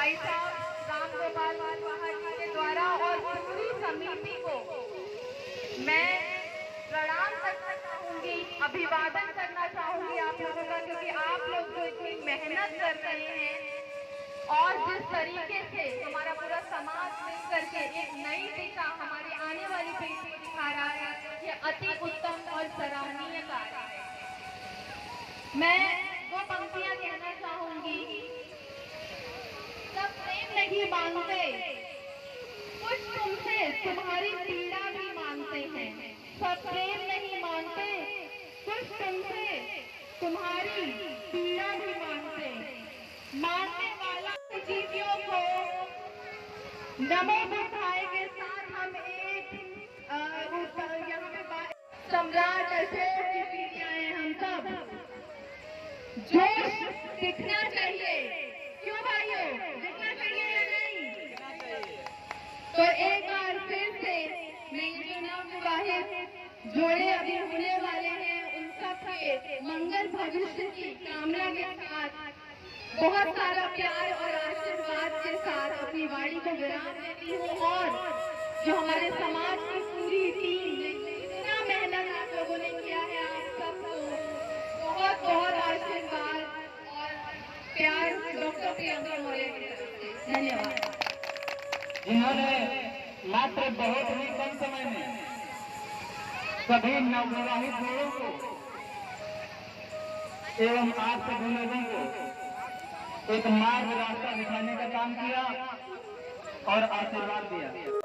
भाई साहब राम गोपाल कुशवाहा जी के द्वारा और पूरी समिति को मैं प्रणाम करना चाहूंगी, अभिवादन करना चाहूंगी आप लोगों का, क्योंकि आप लोग जो इतनी मेहनत कर रहे हैं और जिस तरीके से हमारा पूरा समाज मिल करके एक नई दिशा हमारी आने वाली पीढ़ी को दिखा रहा है, ये अति उत्तम और सराहनीय कार्य है। मैं दो पंक्तियां कहना चाहूंगी। सब प्रेम नहीं मांगते, कुछ तुमसे तुम्हारी पीड़ा भी मांगते हैं। सब प्रेम नहीं मांगते, कुछ तुमसे तुम्हारी पीड़ा भी मांगते। मानने वाला जीवियों को नमो बुद्धाय के साथ हम एक यहाँ पे सम्राट अशोक की पीढ़ियां हैं। हम सब जोश दिखना चाहिए, क्यों भाइयों, दिखना चाहिए या नहीं? तो एक बार फिर से मैं ये जो नवविवाहित जोड़े अभी होने वाले हैं उन सब के मंगल भविष्य की कामना के साथ बहुत सारा प्यार और आशीर्वाद के साथ अपनी वाणी को विराम देती हूँ। और जो हमारे समाज की पूरी टीम इतना मेहनत आप लोगों ने किया है, आप सबको बहुत बहुत आशीर्वाद और प्यार डॉक्टर प्रियंका मौर्य की तरफ से धन्यवाद। जिन्होंने मात्र बहुत ही कम समय में सभी नवविवाहित जोड़ों को एवं आप सभी लोगों को एक मार्ग रास्ता दिखाने का काम किया और आशीर्वाद दिया।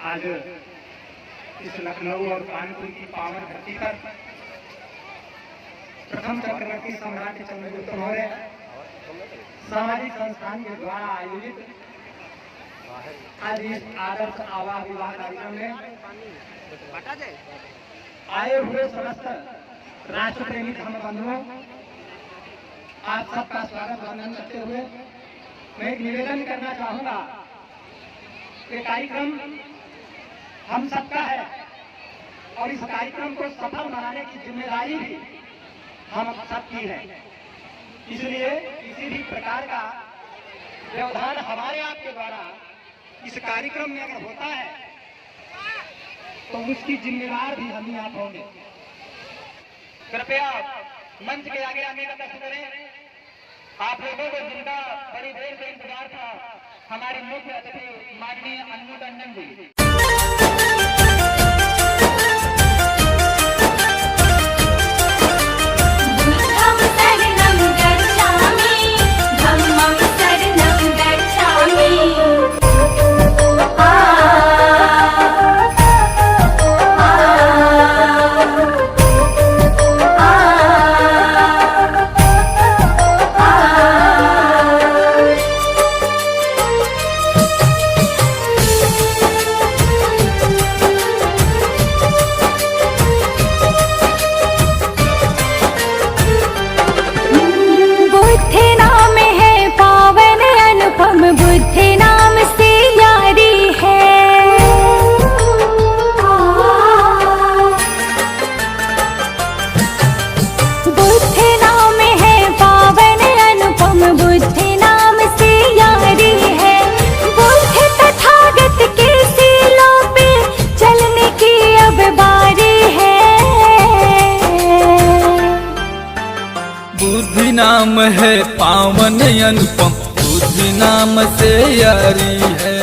आज इस लखनऊ और कानपुर की पावन धरती पर प्रथम चक्रवर्ती सम्राट चंद्रगुप्त मौर्य सामाजिक संस्थान के द्वारा आयोजित आज इस आदर्श आवास विवाह कार्यक्रम में आए हुए समस्त राष्ट्र प्रेमी धर्म बंधुओं, आप सबका स्वागत वंदन करते हुए मैं एक निवेदन करना चाहूंगा कि कार्यक्रम हम सबका है और इस कार्यक्रम को सफल बनाने की जिम्मेदारी भी हम सबकी है। इसलिए किसी भी प्रकार का व्यवधान हमारे आपके द्वारा इस कार्यक्रम में अगर होता है तो उसकी जिम्मेदार भी हम ही आप होंगे। कृपया मंच के आगे आने का कष्ट करें। आप लोगों को जिनका बड़ी देर से इंतजार था, हमारी मुख्य अतिथि माननीय अन्नू टंडन जी। बुद्धि नाम है पावन अनुपम, बुद्धि नाम से यारी है।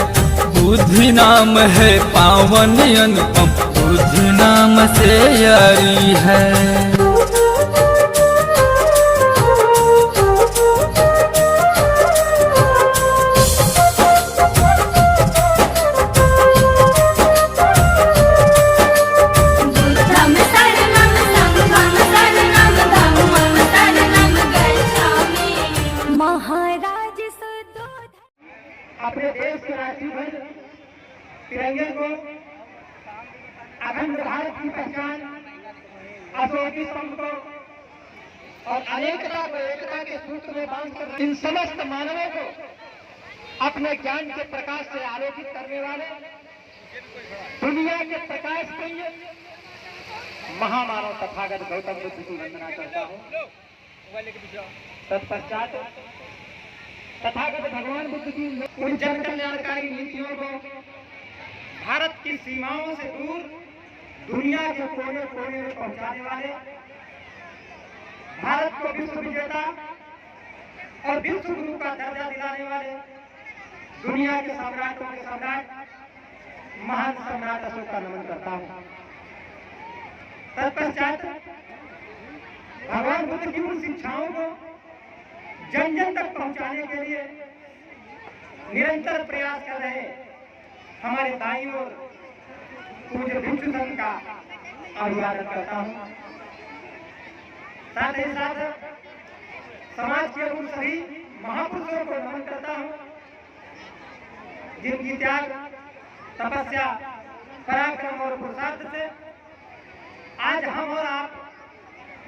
बुद्धि नाम है पावन अनुपम, बुद्धि नाम से यारी है। अपने देश के राष्ट्रीय ध्वज तिरंगे को, अखंड भारत की पहचान, अशोक स्तंभ को और अनेकता को एकता के सूत्र में बांधकर इन समस्त मानवों को अपने ज्ञान के प्रकाश से आलोकित करने वाले दुनिया के प्रकाश प्रिय महामानव तथागत गौतम बुद्ध की वंदना करता हूँ। तत्पश्चात तथागत भगवान बुद्ध की उन जन कल्याणकारी नीतियों को भारत की सीमाओं से दूर दुनिया के कोने कोने में पहुंचाने वाले, भारत को विश्व विजेता और विश्व गुरु का दर्जा दिलाने वाले दुनिया के सम्राटों के सम्राट महान सम्राट अशोक का नमन करता हूं। तत्पश्चात भगवान बुद्ध की उन शिक्षाओं को जन जन तक पहुंचाने के लिए निरंतर प्रयास कर रहे हमारे दाईं ओर पूज्य भिक्षु संघ का अभिवादन करता हूं। साथ ही साथ समाज के उन सभी महापुरुषों को नमन करता हूं जिनकी त्याग, तपस्या, पराक्रम और पुरुषार्थ से आज हम और आप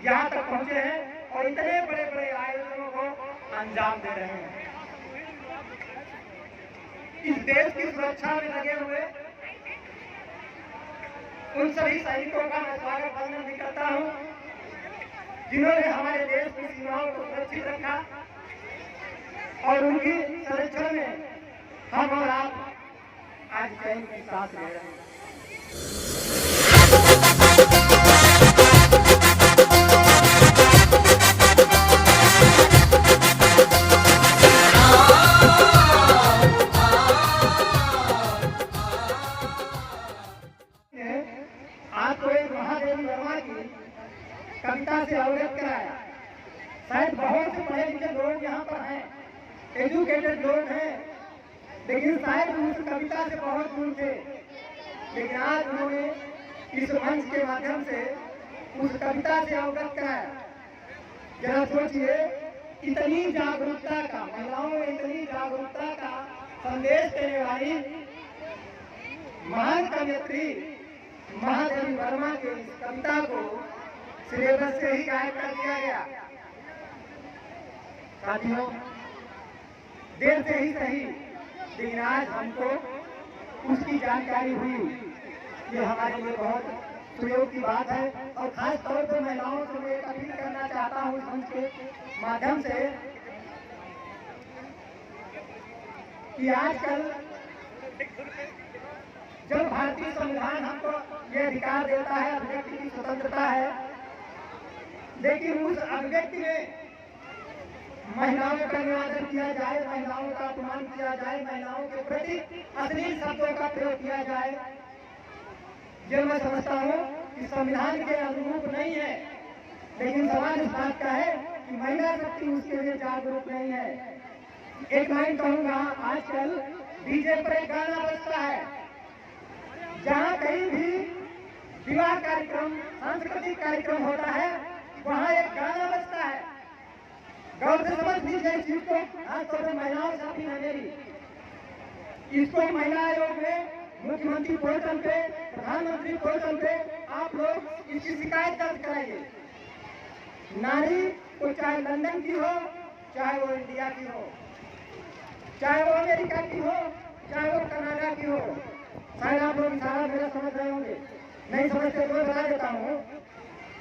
यहाँ तक पहुंचे हैं और इतने बड़े बड़े आयोजनों को अंजाम दे रहे हैं। इस देश की सुरक्षा में लगे हुए उन सभी सैनिकों का मैं स्वागत वंदन भी करता हूं जिन्होंने हमारे देश की सीमाओं को सुरक्षित रखा और उनकी संरक्षण में हम और आप आज चैन की सांस ले रहे हैं। आपको एक महादेवी वर्मा की कविता से अवगत कराया। शायद बहुत से पढ़े लिखे लोग यहाँ पर हैं, एजुकेटेड लोग हैं, लेकिन शायद उस कविता से बहुत दूर थे। लेकिन आज उन्होंने इस मंच के माध्यम से उस कविता से अवगत कराया। जरा सोचिए इतनी जागरूकता का, महिलाओं में इतनी जागरूकता का संदेश देने वाली महान कवयित्री महादेवी वर्मा की इस कविता को सिलेबस से ही गायब कर दिया गया। साथियों, देर से ही सही, लेकिन आज हमको उसकी जानकारी हुई। ये हमारे लिए बहुत सुयोग की बात है और खास तौर पर महिलाओं से मैं एक अपील करना चाहता हूँ इस मंच के माध्यम से कि आजकल जब भारतीय संविधान हमको ये अधिकार देता है, अभिव्यक्ति की स्वतंत्रता है, लेकिन उस अभिव्यक्ति में महिलाओं का निवारण किया जाए, महिलाओं का अपमान किया जाए, महिलाओं के प्रति अश्लील शब्दों का प्रयोग किया जाए, ये मैं समझता हूँ कि संविधान के अनुरूप नहीं है। लेकिन सवाल इस बात का है कि महिला शक्ति उसके लिए जागरूक नहीं है। एक लाइन कहूँगा, आजकल डीजे पर एक गाना बजता है, जहाँ कहीं भी विवाह कार्यक्रम, सांस्कृतिक कार्यक्रम होता है, वहाँ एक गाना बजता है। गौर से समझ लीजिए इस चीज को, खासतौर पर महिलाओं से अपील है मेरी। इसको महिला आयोग में, मुख्यमंत्री पोर्टल पे, प्रधानमंत्री पोर्टल पे आप लोग इसकी शिकायत दर्ज कराइए। नारी को चाहे लंदन की हो, चाहे वो इंडिया की हो, चाहे वो अमेरिका की हो, चाहे वो कनाडा की हो, शायद आप लोग इशारा मेरा समझ रहे होंगे, नहीं समझते तो बता देता हूँ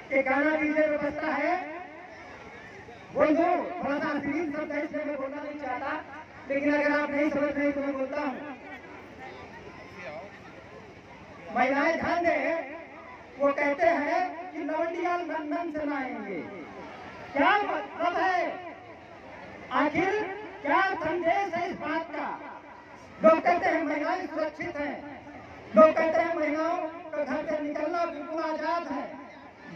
कि गाना डीजे में बजता है। बोल दो, थोड़ा सा अश्लील शब्द है इसलिए मैं बोलना नहीं चाहता, लेकिन अगर आप नहीं समझ रहे तो मैं बोलता हूँ। महिलाएं ध्यान दें, वो कहते हैं कि लवंडिया लंदन से लाएंगे। क्या मतलब है? आखिर क्या संदेश है इस बात का? लोग कहते हैं महिलाएं सुरक्षित हैं, लोग कहते हैं महिलाओं का घर से निकलना बिल्कुल आजाद है,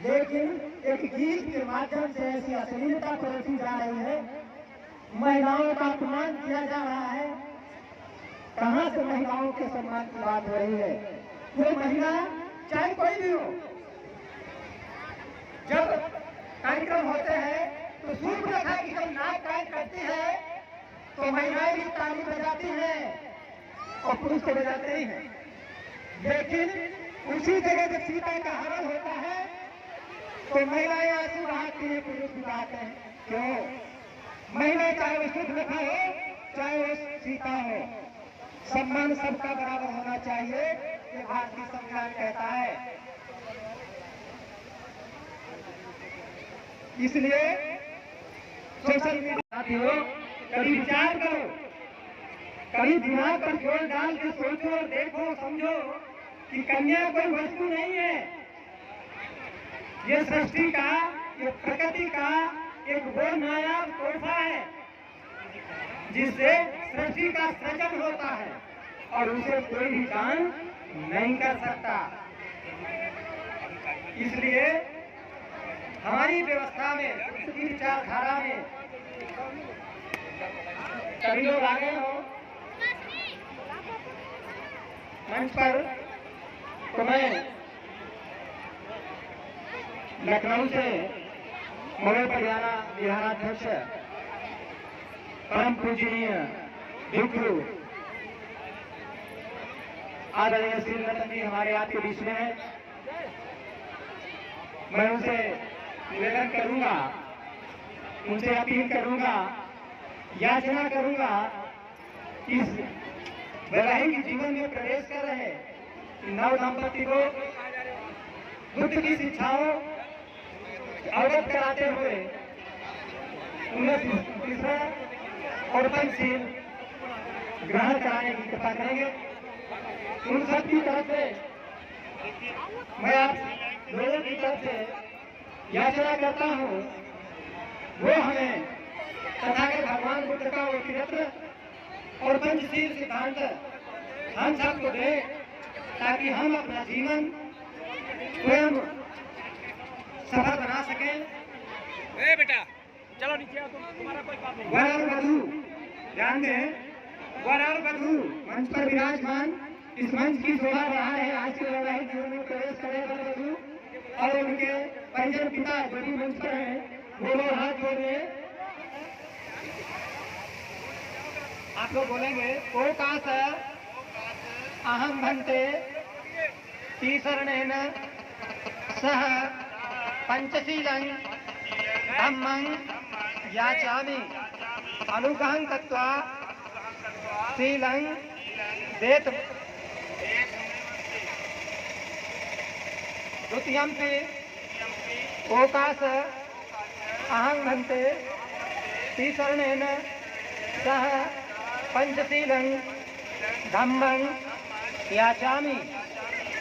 लेकिन एक गीत के माध्यम से ऐसी अश्लीलता परोसी जा रही है, महिलाओं का अपमान किया जा रहा है। कहाँ से महिलाओं के सम्मान की बात हो रही है? वो महिला चाहे कोई भी हो, जब कार्यक्रम होते हैं तो सूर्पनखा की जब नाक काट करती है तो महिलाएं भी ताली बजाती हैं और पुरुष तो बजाते ही हैं। लेकिन उसी जगह जब सीता का हरण होता है तो महिलाएं आंसू बहाती हैं, पुरुष भी बहाते हैं। क्यों? महिला चाहे वो सूर्पनखा हो, चाहे वो सीता हो, सम्मान सबका बराबर होना चाहिए, ये भारतीय संविधान कहता है। इसलिए सोशल मीडिया साथियों, कभी विचार करो, कभी दिमाग पर जोर डाल के सोचो और देखो, समझो कि कन्या कोई वस्तु नहीं है। ये सृष्टि का, ये प्रकृति का एक वो नायाब तोहफा है जिससे सृष्टि का सृजन होता है और उसे कोई भी दान नहीं कर सकता। इसलिए हमारी व्यवस्था में, उसकी विचारधारा में सभी लोग आगे हो मंच पर। तो मैं लखनऊ से मोड़े पर जाना विहाराध्यक्ष परम पूजनीय भिक्षु आदरणीय श्री रतन जी हमारे आपके बीच में है। मैं उनसे निवेदन करूंगा, उनसे अपील करूंगा, याचना करूंगा, इस वैवाहिक जीवन में प्रवेश कर रहे नव दंपति को बुद्ध की शिक्षाओं अवगत कराते हुए उन्हें तीसरा और पंचशील ग्रहण कराने की कृपा करेंगे। उन सबकी तरफ से मैं आप लोगों की तरफ से याचना करता हूँ, वो हमें तथागत भगवान बुद्ध का वो चरित्र और पंचशील सिद्धांत हम सबको दे, ताकि हम अपना जीवन स्वयं सफल बना सकें। बेटा चलो नीचे आओ, तुम्हारा कोई काम नहीं। वर और वधू, ध्यान दें, वर और वधू मंच पर विराजमान, इस मंच की शोभा बढ़ा रहे। आज के वैवाहिक जीवन में प्रवेश करे वर वधू और उनके परिजन पिता जो भी मंच पर हैं, वो लोग हाथ जोड़ रहे आप लोग बोलेंगे ओकास अहम भन्ते तीसरणेन सह पंचशीलं धम्मं याचामि अनुग्रहं कृत्वा शीलं देत द्वितीयंपि ओकास अहं भन्ते तीसरणेन सह पंचशीलं धम्मं याचामि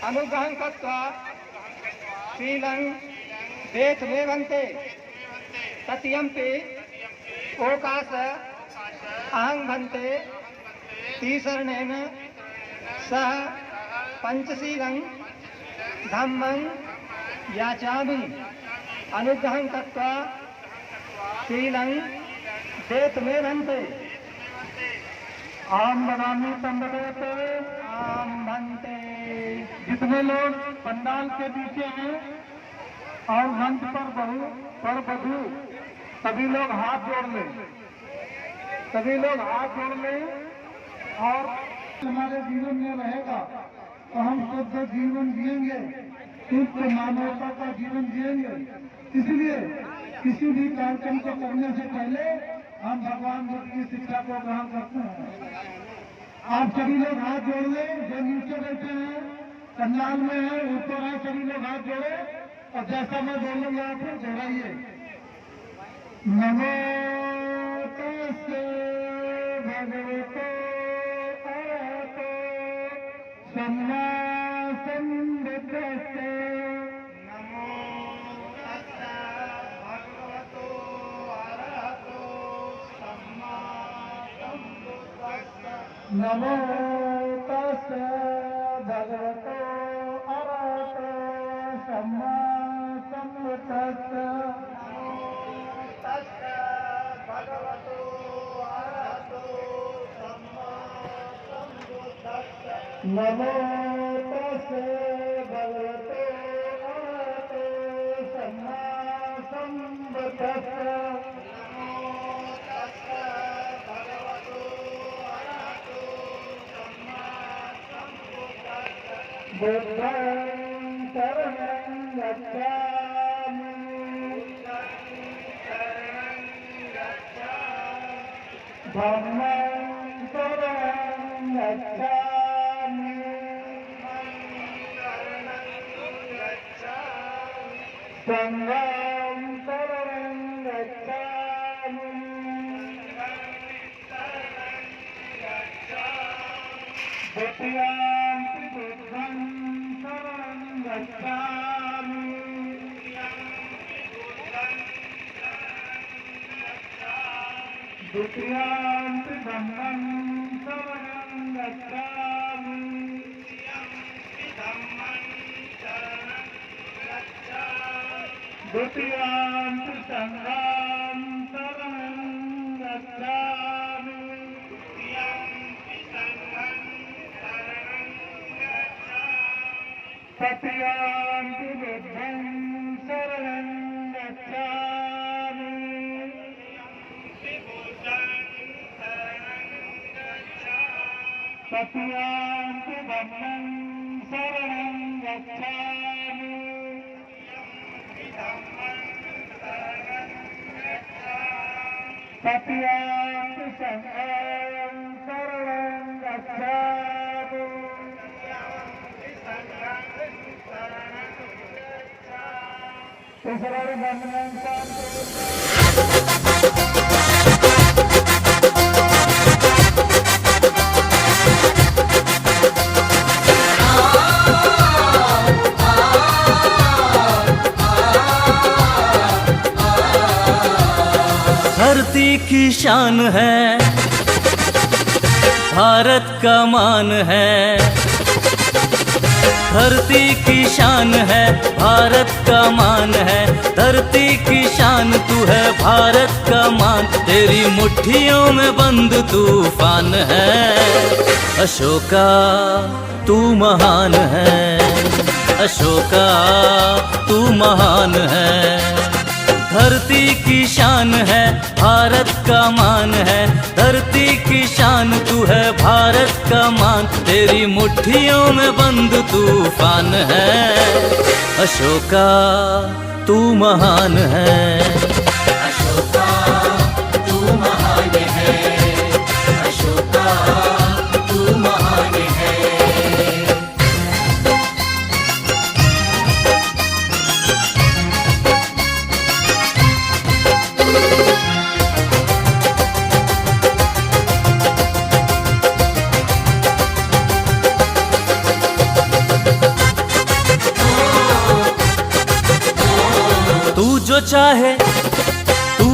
अनुग्रहं कृत्वा शीलं देत मे भन्ते तृतीयंपि ओकास अहं भन्ते तीसरणेन सह पंचशीलं धम्मं याचामि अनुग्रहं कृत्वा शीलं देत मे भन्ते आम बनामी संबंधित आम भन्ते। जितने लोग पंडाल के पीछे हैं और मंच पर वधू सभी लोग हाथ जोड़ लें, सभी लोग हाथ जोड़ लें। और हमारे जीवन में रहेगा तो हम शुद्ध जीवन जिएंगे, शुद्ध मानवता का जीवन जिएंगे। इसलिए किसी भी कार्यक्रम को करने से पहले हम भगवान बुद्ध की शिक्षा को ग्रहण करते हैं। आप सभी लोग हाथ जोड़ लें, जो नीचे बैठे हैं पंडाल में है ऊपर है, सभी लोग हाथ जोड़े और जैसा मैं बोलूंगा आप लोग दोहराइए। नमो तस्से भगवते अरहतो सम्मा सम्बुद्धस्से। नमो तस्से भगवतो अरहतो सम्मा सम्बुद्धस्से। नमो तस्से भगवतो अरहतो सम्मा सम्बुद्धस्से। नमो तस्से भगवतो अरहतो सम्मा सम्बुद्धस्से। बुद्धं शरणं गच्छामि धम्मं शरणं गच्छामि संघं शरणं गच्छामि द्वितीयंपि बुद्धं शरणं गच्छामि द्वितीयंपि धम्मं शरणं गच्छामि द्वितीयंपि संघं शरणं गच्छामि तृतीयंपि बुद्धं शरणं गच्छामि तृतीयंपि धम्मं शरणं गच्छामि तृतीयंपि संघं शरणं गच्छामि। तीसरा बंधन धरती की शान है, भारत का मान है। धरती की शान है, भारत का मान है। धरती की शान तू है, भारत का मान। तेरी मुट्ठियों में बंद तूफान है। अशोका तू महान है, अशोका तू महान है। धरती की शान है, भारत का मान है। धरती की शान तू है, भारत का मान। तेरी मुट्ठियों में बंद तूफान है। अशोका तू महान है। अशोका तू महान है। अशोका तू महान है। तू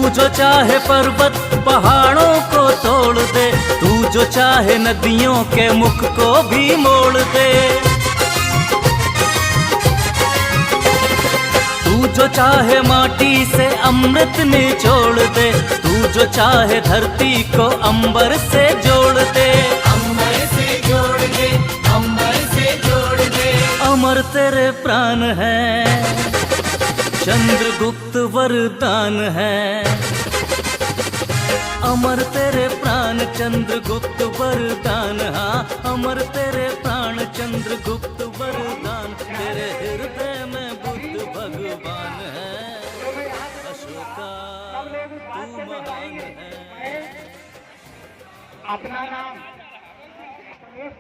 जो चाहे पर्वत पहाड़ों को तोड़ दे। तू जो चाहे नदियों के मुख को भी मोड़ दे। तू जो चाहे माटी से अमृत निचोड़ दे। तू जो चाहे धरती को अंबर से जोड़ दे। अंबर से जोड़ दे, अंबर से जोड़ दे। अमर तेरे प्राण है, चंद्रगुप्त वरदान है। अमर तेरे प्राण चंद्रगुप्त वरदान। हाँ, अमर तेरे प्राण चंद्रगुप्त वरदान। तेरे हृदय में बुद्ध भगवान है। अशोका तू महान है। अपना नाम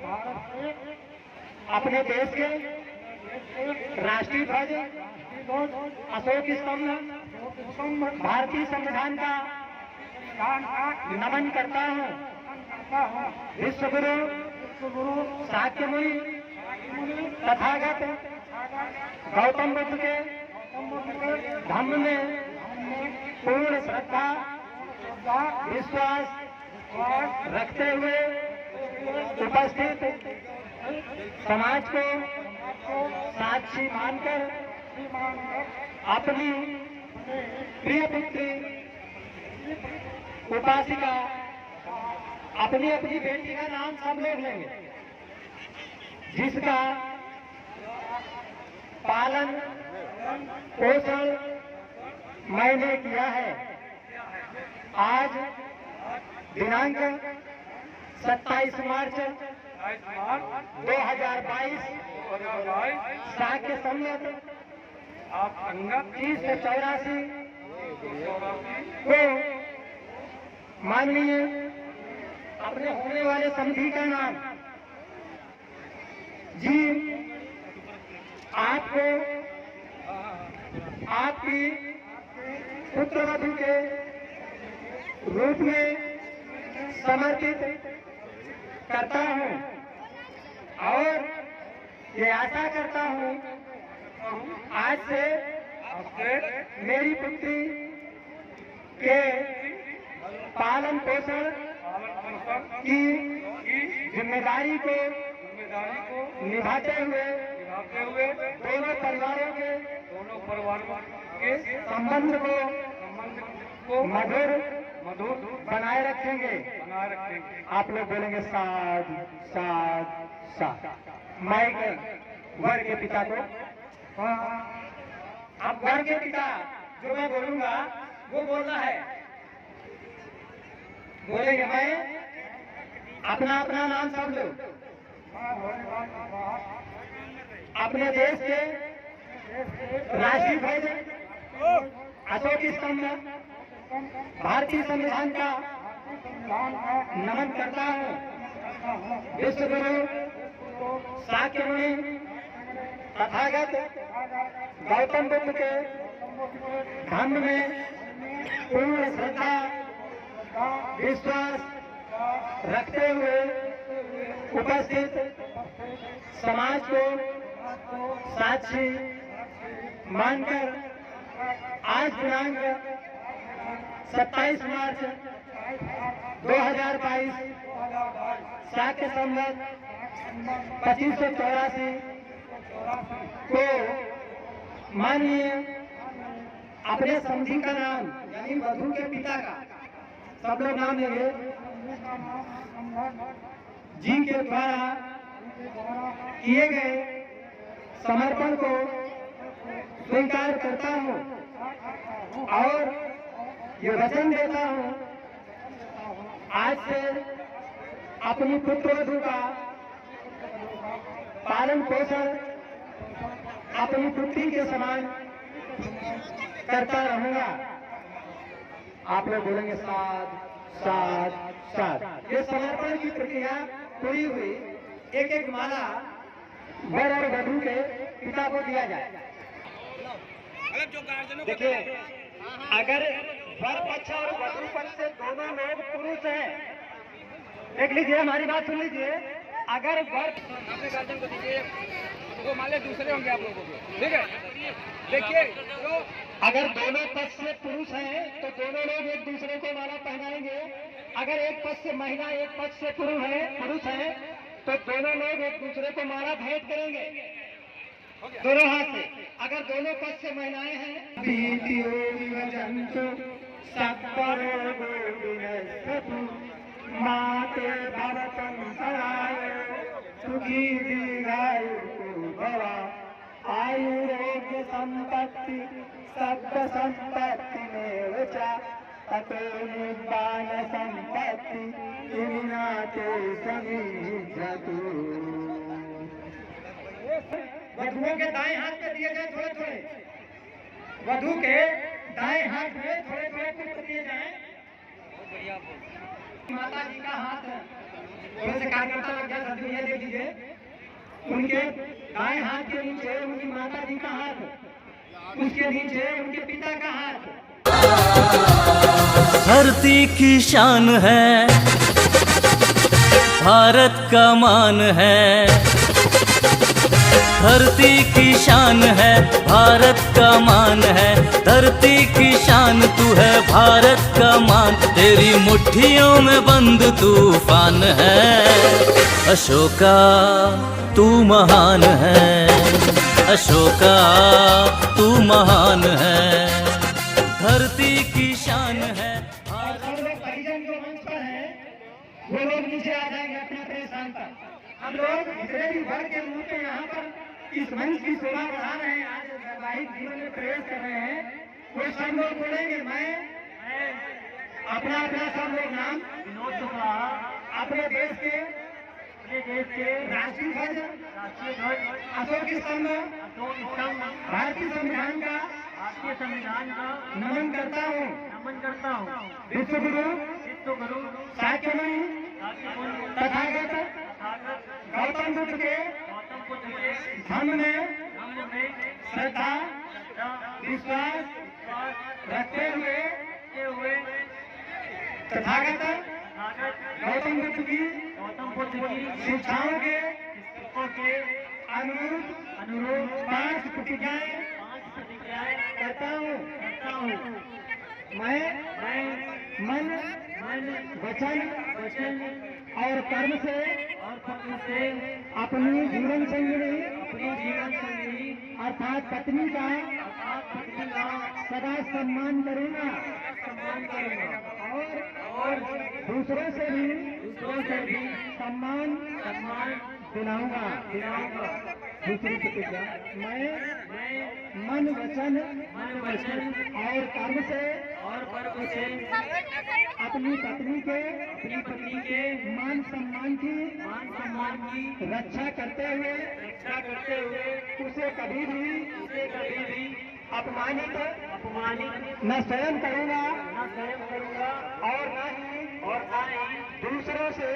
भारत के, अपने देश के राष्ट्रीय ध्वज अशोक स्तंभ, भारतीय संविधान का नमन करता हूँ। विश्वगुरु शाक्य मुनि तथागत गौतम बुद्ध के धम्म में पूर्ण श्रद्धा विश्वास रखते हुए उपस्थित समाज को साक्षी मानकर अपनी प्रिय पुत्री उपासिका, अपनी अपनी बेटी का नाम सब लोग लेंगे, जिसका पालन पोषण मैंने किया है। आज दिनांक 27 मार्च 2022 शाक्य संवत 384 को माननीय अपने होने वाले संधि का नाम जी आपको आपकी पुत्रवधू के रूप में समर्पित करता हूं और ये आशा करता हूं आज से मेरी पुत्री के पालन पोषण की जिम्मेदारी को निभाते हुए दोनों परिवारों के संबंध को मधुर बनाए रखेंगे। आप लोग बोलेंगे साध साध साध। मैं वर के पिता को, अब वर के पिता जो मैं बोलूंगा वो बोलना है। बोलेंगे मैं अपना अपना नाम सब लो। अपने देश के राष्ट्रीय ध्वज अशोक स्तंभ भारतीय संविधान का नमन करता हूँ। विश्वगुरु शाक्य मुनि तथागत गौतम बुद्ध के धम्म में पूर्ण श्रद्धा विश्वास रखते हुए उपस्थित समाज को साक्षी मानकर आज दिनांक 27 मार्च 2022 शाक्य संवत 2584 को माननीय अपने समधी का नाम यानी वधू के पिता का सब लोग नाम लेंगे जी के द्वारा किए गए समर्पण को स्वीकार करता हूँ और ये वचन देता हूँ आज से अपनी पुत्रवधू का पालन पोषण अपनी पुत्री के समान करता रहूंगा। आप लोग बोलेंगे साथ साथ साथ। ये समर्पण की प्रक्रिया पूरी हुई। एक एक माला वर और वधू के पिता को दिया जाए। देखिए, अगर वर पक्ष और वधु पक्ष से दोनों लोग पुरुष हैं, देख लीजिए, हमारी बात सुन लीजिए। अगर वर अपने गार्जियन को दीजिए, वो माले दूसरे होंगे आप लोगों को, ठीक है। देखिए, तो अगर दोनों पक्ष से पुरुष हैं तो दोनों लोग एक दूसरे को माला पहनाएंगे। अगर एक पक्ष से महिला एक पक्ष से पुरुष है तो दोनों लोग एक दूसरे को माला भेंट करेंगे दोनों हाथ से। अगर दोनों पक्ष से महिलाएं हैं, माते भरतम करायो सुखी दीर्घायु भवा आयुरोग्य संपत्ति शब्द संपत्ति में ततो निब्बान संपत्ति इनाते समीजतु। वधुओं के दाएं हाथ में दिए जाए थोड़े थोड़े, वधु के दाएं हाथ में थोड़े थोड़े पुष्प दिए जाए। माता जी का हाथ थोड़े से कार्यकर्ता लग गया, सभी ये देख लीजिए, उनके दाएं हाथ के नीचे उनकी माता जी का हाथ, उसके नीचे उनके पिता का हाथ। धरती की शान है, भारत का मान है। धरती की शान है, भारत का मान है। धरती की शान तू है, भारत का मान। तेरी मुट्ठियों में बंद तूफान है। अशोका तू महान है, अशोका तू महान है। धरती की शान है। परिजन जो मंच पर है वो लोग नीचे आ जाएंगे अपने अपने स्थान पर। हम लोग जितने भी वर्ग के रूप में यहाँ पर इस मंच की शोभा बढ़ा रहे हैं, आज वैवाहिक जीवन में प्रवेश कर रहे हैं, वो सब लोग बोलेंगे मैं अपना अपना सब लोग नाम विनोद कुशवाहा अपने देश के राष्ट्रीय ध्वज अशोक स्तंभ भारतीय संविधान का नमन करता हूँ। विश्व गुरु साक्यमुनि तथागत गौतम बुद्ध के धर्म में श्रद्धा विश्वास रखते हुए तथागत गौतम बुद्ध की शिक्षाओं के अनुरूप 5 प्रतिज्ञाएं करता हूँ। मैं मन वचन और कर्म से अपनी जीवन संगिनी अर्थात पत्नी का सदा सम्मान करूंगा और दूसरों से भी सम्मान दिलाऊंगा। दूसरी प्रतिज्ञा, मैं मन वचन और कर्म से अपनी पत्नी के मान सम्मान की रक्षा करते हुए उसे कभी भी अपमानित न स्वयं करूंगा और न ही दूसरों से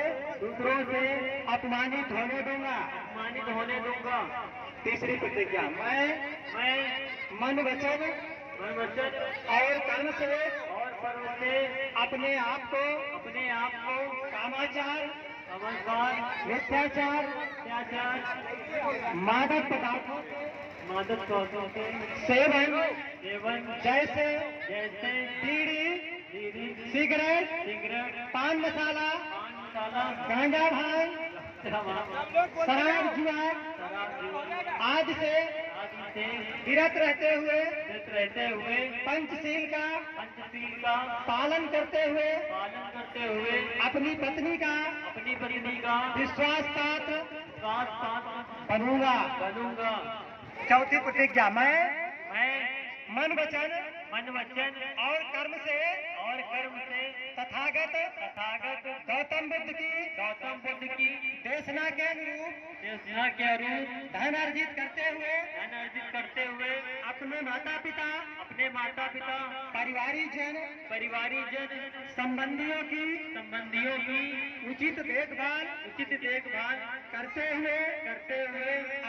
अपमानित होने दूंगा। तीसरी प्रतिज्ञा, मैं मन वचन और कर्म से अपने आप को कामाचार मिथ्याचार मादक पदार्थों सेवन जैसे बीड़ी सिगरेट पान मसाला गांजा भांग शराब जुआ आदि से विरत रहते हुए पंचशील का पालन करते हुए अपनी पत्नी का विश्वास पात्र बनूंगा। चौथी प्रतिज्ञा, मैं मन वचन और कर्म से तथागत गौतम बुद्ध की देशना के अनुरूप धन अर्जित करते हुए अपने माता पिता परिवारिक जन संबंधियों की उचित देखभाल करते हुए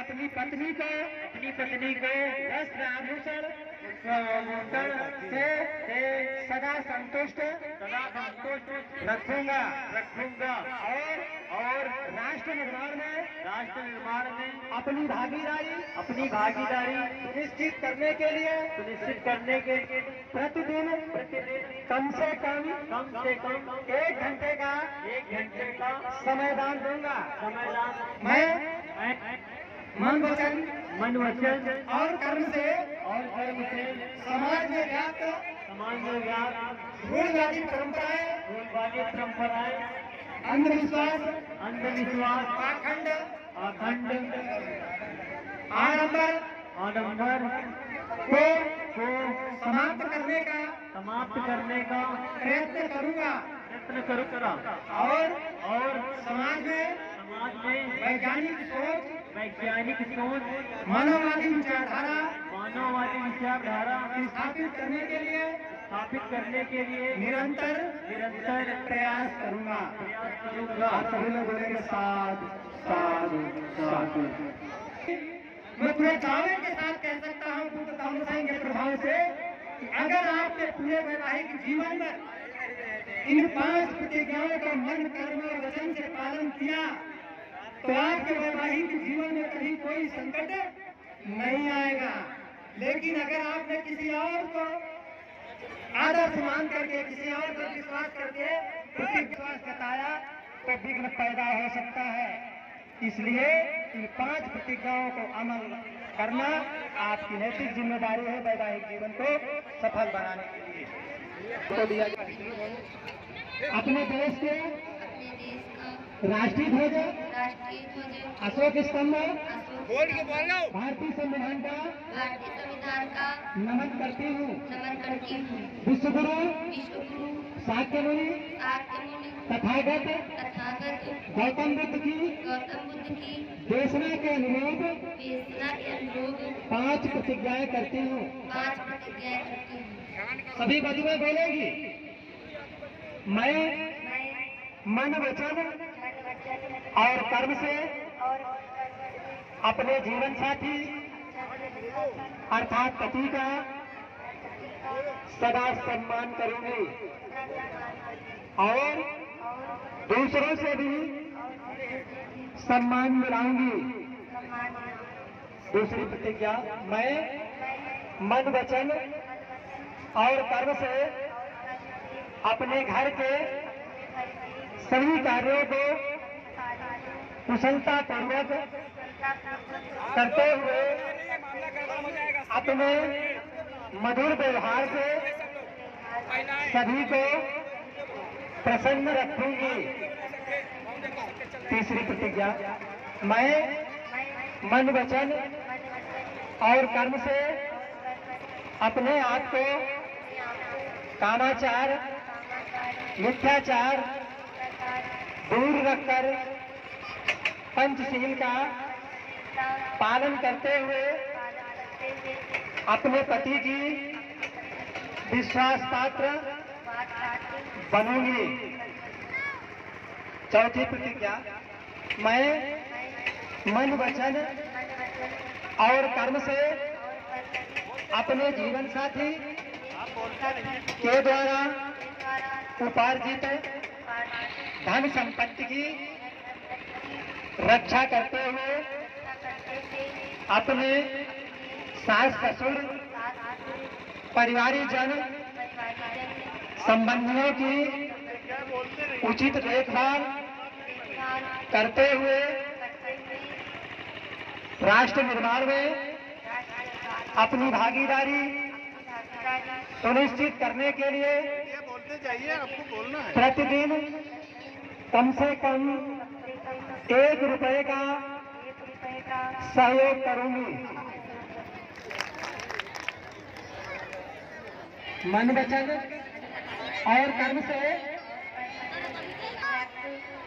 अपनी पत्नी को वस्त्र आभूषण से सदा संतुष्ट रखूंगा और राष्ट्र निर्माण में अपनी भागीदारी सुनिश्चित करने के लिए प्रतिदिन कम से कम 1 घंटे का समयदान दूंगा। मैं मन वचन और कर्म से समाज में व्याप्त रूढ़िवादी परंपराएं अंधविश्वास पाखंड आडंबर को समाप्त करने का प्रयत्न करूंगा और समाज में वैज्ञानिक सोच मानववादी विचारधारा स्थापित करने के लिए निरंतर प्रयास करूंगा। आप सभी लोग बोलेंगे साधु साधु साधु। मैं पूरे दावे के साथ कह सकता हूँ बुद्ध तामसिंह के प्रभाव से कि अगर आपने पूरे वैवाहिक जीवन में इन 5 प्रतिज्ञाओं का मन कर्म और वचन से पालन किया तो आपके वैवाहिक जीवन में कभी कोई संकट नहीं आएगा। लेकिन अगर आपने किसी और को आदर सम्मान करके किसी और पर विश्वास करके विश्वास जताया तो विघ्न पैदा हो सकता है। इसलिए इन 5 प्रतिज्ञाओं को अमल करना आपकी नैतिक जिम्मेदारी है वैवाहिक जीवन को सफल बनाने के लिए। अपने देश के राष्ट्रीय ध्वज अशोक स्तंभ भारतीय संविधान का नमन करती हूँ। विश्व गुरु शाक्य मुनि तथागत गौतम बुद्ध की देशना के अनुरूप 5 प्रतिज्ञाएं करती हूँ। सभी बजुएं बोलेगी। मैं मन वचन और कर्म से अपने जीवन साथी अर्थात पति का सदा सम्मान करूंगी और दूसरों से भी सम्मान मिलाऊंगी। दूसरी प्रतिज्ञा, मैं मन वचन और कर्म से अपने घर के सभी कार्यों को कुशलता पूर्वक करते हुए अपने मधुर व्यवहार से सभी को प्रसन्न रखूंगी। तीसरी प्रतिज्ञा, मैं मन वचन और कर्म से अपने आप को कामाचार मिथ्याचार दूर रखकर पंचशील का पालन करते हुए अपने पति की विश्वास पात्र बनूंगी। चौथी प्रतिज्ञा, मैं मन वचन और कर्म से अपने जीवन साथी के द्वारा उपार्जित धन संपत्ति की रक्षा करते हुए अपने सास ससुर परिवारिक जन संबंधियों की उचित देखभाल करते हुए राष्ट्र निर्माण में अपनी भागीदारी सुनिश्चित करने के लिए प्रतिदिन कम से कम 1 रुपए का सहयोग करूंगी। मन वचन और कर्म से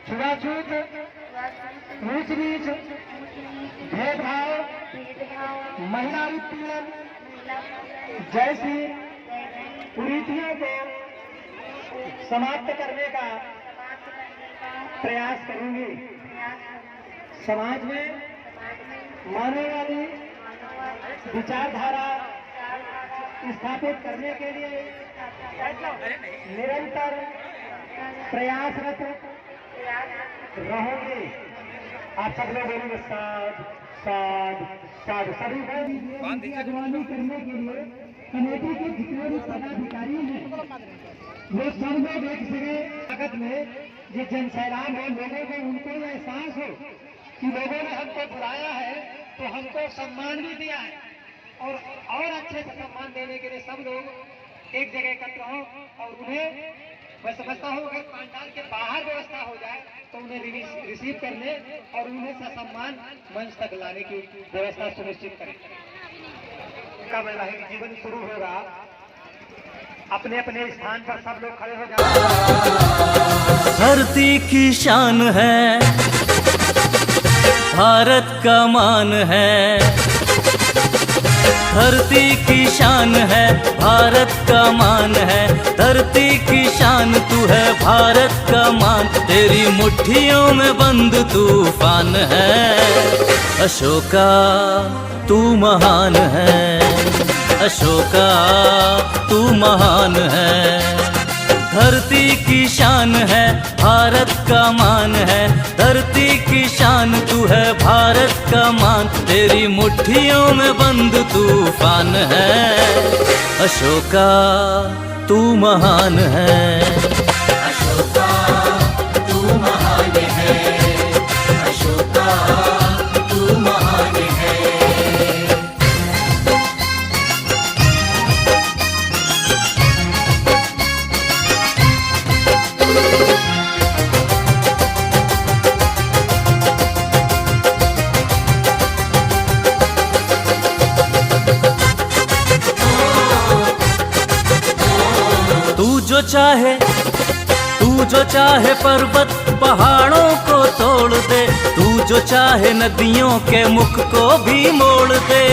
छुआछूत, ऊंच नीच, भेदभाव, महिला उत्पीड़न जैसी कुरीतियों को समाप्त करने का प्रयास करूंगी। समाज में मानने वाली विचारधारा स्थापित करने के लिए निरंतर प्रयासरत रहूंगी। आप सब लोग बोलेंगे साध साध साध। सभी को अगवानी करने के लिए कमेटी के जितने भी पदाधिकारी हैं वो सब लोग एक जगह ताकत में ये जन सैलाब है, लोगों को उनको ये एहसास हो कि लोगों ने हमको बुलाया है तो हमको सम्मान भी दिया है, और अच्छे से सम्मान देने के लिए सब लोग एक जगह एकत्र हो और उन्हें मैं समझता हूँ अगर पंडाल के बाहर व्यवस्था हो जाए तो उन्हें रिसीव करने और उन्हें ससम्मान मंच तक लाने की व्यवस्था सुनिश्चित करें। उनका वैवाहिक जीवन शुरू होगा। अपने अपने स्थान पर सब लोग खड़े हो जाए। धरती की शान है, भारत का मान है। धरती की शान है, भारत का मान है। धरती की शान तू है, भारत का मान। तेरी मुट्ठियों में बंद तूफान है। अशोका तू महान है, अशोका तू महान है। धरती की शान है, भारत का मान है। धरती की शान तू है, भारत का मान। तेरी मुट्ठियों में बंद तूफान है। अशोका तू महान है, अशोका तू महान है, अशोका तू महान है। तू जो चाहे पर्वत पहाड़ों को तोड़ दे। तू जो चाहे नदियों के मुख को भी मोड़ दे।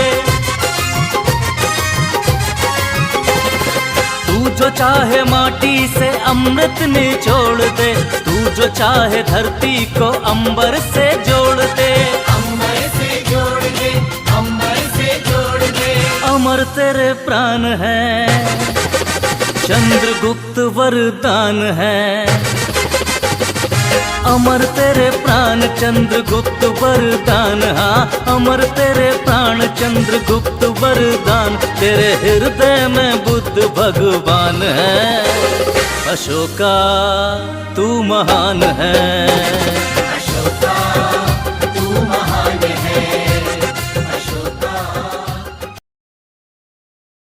तू जो चाहे माटी से अमृत निचोड़ दे। तू जो चाहे धरती को अंबर से जोड़ दे। अंबर से जोड़ दे, अंबर से जोड़ दे। अमर तेरे प्राण है, चंद्रगुप्त वरदान है। अमर तेरे प्राण चंद्रगुप्त वरदान। हाँ, अमर तेरे प्राण चंद्रगुप्त वरदान। तेरे हृदय में बुद्ध भगवान है। अशोका तू महान है।